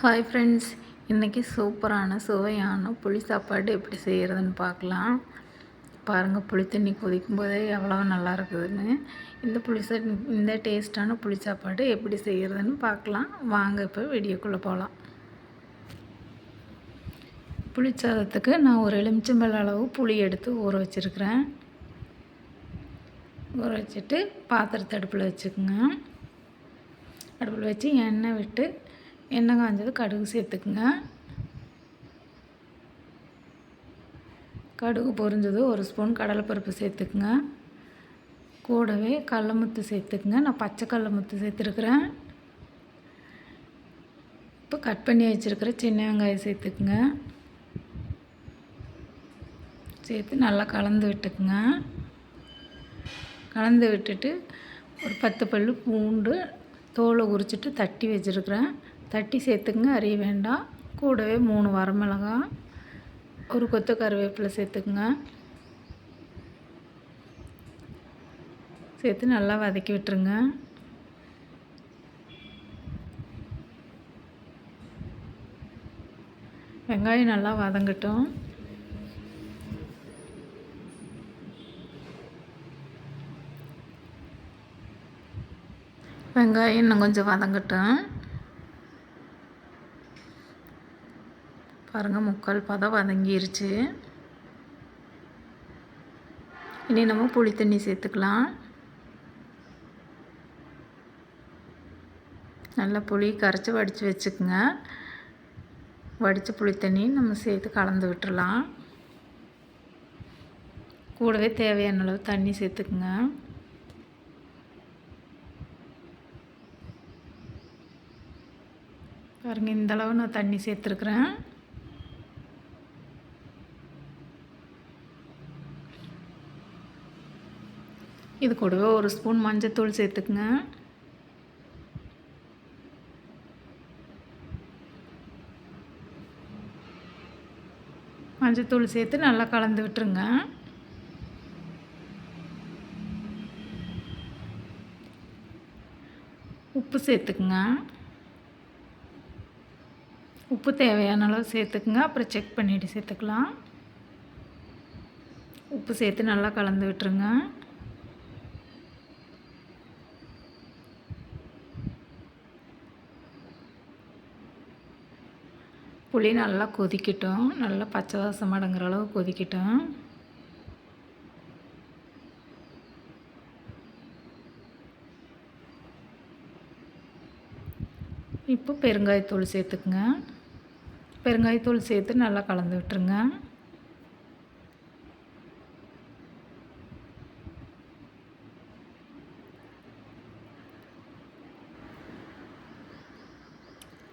Hi friends, இன்றைக்கி சூப்பரான சுவையான புளி சாப்பாடு எப்படி செய்கிறதுன்னு பார்க்கலாம். பாருங்கள், புளி தண்ணி கொதிக்கும் போதே எவ்வளோ நல்லா இருக்குதுன்னு. இந்த டேஸ்ட்டான புளி சாப்பாடு எப்படி செய்கிறதுன்னு பார்க்கலாம். வாங்க இப்போ வீடியோக்குள்ளே போகலாம். புளி சாதத்துக்கு நான் ஒரு எலுமிச்சம்பழ அளவு புளி எடுத்து ஊற வச்சுருக்கிறேன். ஊற வச்சுட்டு பாத்திரத்தை அடுப்பில் வச்சுக்கோங்க. அடுப்பில் வச்சு எண்ணெய் விட்டு எண்ணெய் காஞ்சது கடுகு சேர்த்துக்குங்க. கடுகு பொரிஞ்சது ஒரு ஸ்பூன் கடலைப்பருப்பு சேர்த்துக்குங்க. கூடவே கடலமுத்து சேர்த்துக்குங்க. நான் பச்சை கடலமுத்து சேர்த்துருக்குறேன். இப்போ கட் பண்ணி வச்சுருக்கிற சின்ன வெங்காயம் சேர்த்துக்குங்க. சேர்த்து நல்லா கலந்து விட்டுக்குங்க. கலந்து விட்டுட்டு ஒரு 10 பல் பூண்டு தோலை உரிச்சிட்டு தட்டி வச்சுருக்குறேன். தட்டி சேர்த்துக்குங்க, அறிய வேண்டாம். கூடவே 3 வரமிளகாய், ஒரு கொத்து கருவேப்பிலை சேர்த்துக்குங்க. சேர்த்து நல்லா வதக்கி விட்டுருங்க. வெங்காயம் நல்லா வதங்கட்டும். வெங்காயம் இன்னும் கொஞ்சம் வதங்கட்டும். பாருங்கள், 3/4 பதம் வதங்கிருச்சு. இனி நம்ம புளி தண்ணி சேர்த்துக்கலாம். நல்லா புளி கரைச்சி வடித்து வச்சுக்கோங்க. வடித்த புளி தண்ணி நம்ம சேர்த்து கலந்து விட்டுறலாம். கூடவே தேவையான அளவு தண்ணி சேர்த்துக்குங்க. பாருங்கள், இந்தளவு நான் தண்ணி சேர்த்துருக்குறேன். இது கூடவே ஒரு ஸ்பூன் மஞ்சத்தூள் சேர்த்துக்குங்க. மஞ்சத்தூள் சேர்த்து நல்லா கலந்து விட்டுருங்க. உப்பு சேர்த்துக்குங்க. உப்பு தேவையான அளவு சேர்த்துக்குங்க. அப்புறம் செக் பண்ணிவிட்டு சேர்த்துக்கலாம். உப்பு சேர்த்து நல்லா கலந்து விட்டுருங்க. புளி நல்லா கொதிக்கட்டும். நல்லா பச்சை வாசம் அடங்குற அளவு கொதிக்கட்டும். இப்போ பெருங்காயத்தூள் சேர்த்துக்குங்க. பெருங்காயத்தூள் சேர்த்து நல்லா கலந்து விட்டுருங்க.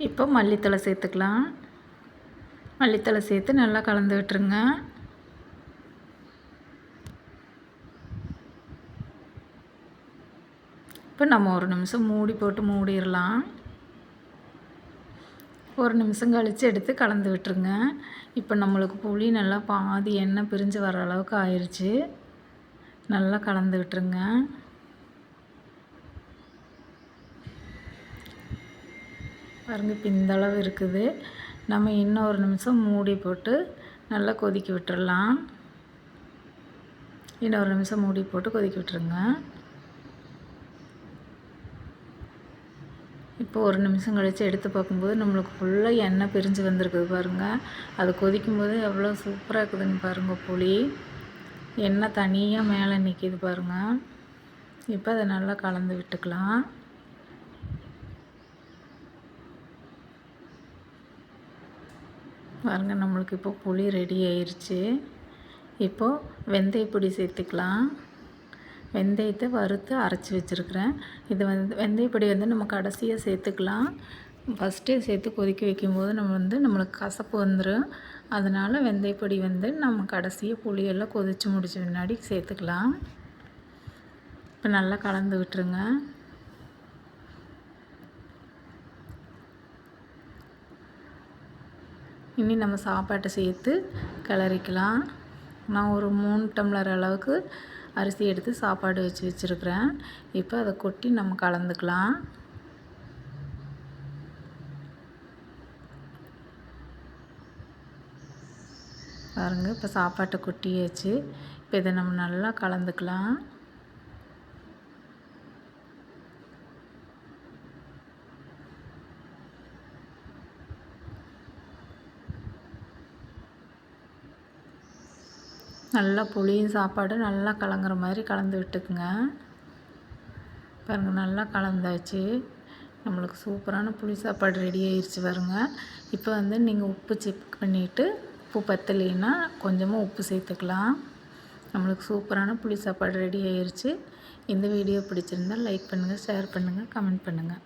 இப்போ மல்லித்தழை சேர்த்துக்கலாம். மல்லித்தழை சேர்த்து நல்லா கலந்து விட்டுருங்க. இப்போ நம்ம ஒரு நிமிஷம் மூடி போட்டு மூடிடலாம். ஒரு நிமிஷம் கழித்து எடுத்து கலந்து விட்டுருங்க. இப்போ நம்மளுக்கு புளி நல்லா பாதி எண்ணெய் பிரிஞ்சு வர அளவுக்கு ஆயிடுச்சு. நல்லா கலந்து விட்டுருங்க. பாருங்கள், இப்போ இந்தளவு இருக்குது. நம்ம இன்னும் ஒரு நிமிஷம் மூடி போட்டு நல்லா கொதிக்க விட்டுறலாம். இன்னொரு நிமிஷம் மூடி போட்டு கொதிக்க விட்டுருங்க. இப்போ ஒரு நிமிஷம் கழித்து எடுத்து பார்க்கும்போது நம்மளுக்கு ஃபுல்லாக எண்ணெய் பிரிஞ்சு வந்திருக்குது. பாருங்கள், அது கொதிக்கும்போது எவ்வளோ சூப்பராக இருக்குதுன்னு பாருங்கள். புளி எண்ணெய் தனியாக மேலே நிற்கிது பாருங்கள். இப்போ அதை நல்லா கலந்து விட்டுக்கலாம். பாருங்கள், நம்மளுக்கு இப்போ புளி ரெடி ஆயிடுச்சு. இப்போது வெந்தயப்பொடி சேர்த்துக்கலாம். வெந்தயத்தை வறுத்து அரைச்சி வச்சுருக்கிறேன். இது வெந்தயப்பொடி நம்ம கடைசியாக சேர்த்துக்கலாம். ஃபஸ்ட்டே சேர்த்து கொதிக்க வைக்கும்போது நம்மளுக்கு கசப்பு வந்துடும். அதனால் வெந்தயப்பொடி நம்ம கடைசியாக புளியெல்லாம் கொதித்து முடிச்ச முன்னாடி சேர்த்துக்கலாம். இப்போ நல்லா கலந்து விட்டுருங்க. இனி நம்ம சாப்பாட்டை சேர்த்து கிளறிக்கலாம். நான் ஒரு 3 டம்ளர் அளவுக்கு அரிசி எடுத்து சாப்பாடு வச்சுருக்கிறேன். இப்போ அதை கொட்டி நம்ம கலந்துக்கலாம். பாருங்கள் இப்போ சாப்பாட்டை கொட்டியாச்சு. இப்போ இதை நம்ம நல்லா கலந்துக்கலாம். நல்லா புளியும் சாப்பாடு நல்லா கலங்குற மாதிரி கலந்து விட்டுக்குங்க. பாருங்கள் நல்லா கலந்தாச்சு. நம்மளுக்கு சூப்பரான புளி சாப்பாடு ரெடி ஆயிடுச்சு பாருங்கள். இப்போ நீங்கள் உப்பு செக் பண்ணிவிட்டு உப்பு பத்தலைன்னா கொஞ்சமாக உப்பு சேர்த்துக்கலாம். நம்மளுக்கு சூப்பரான புளி சாப்பாடு ரெடி ஆயிடுச்சு. இந்த வீடியோ பிடிச்சிருந்தால் லைக் பண்ணுங்கள், ஷேர் பண்ணுங்கள், கமெண்ட் பண்ணுங்கள்.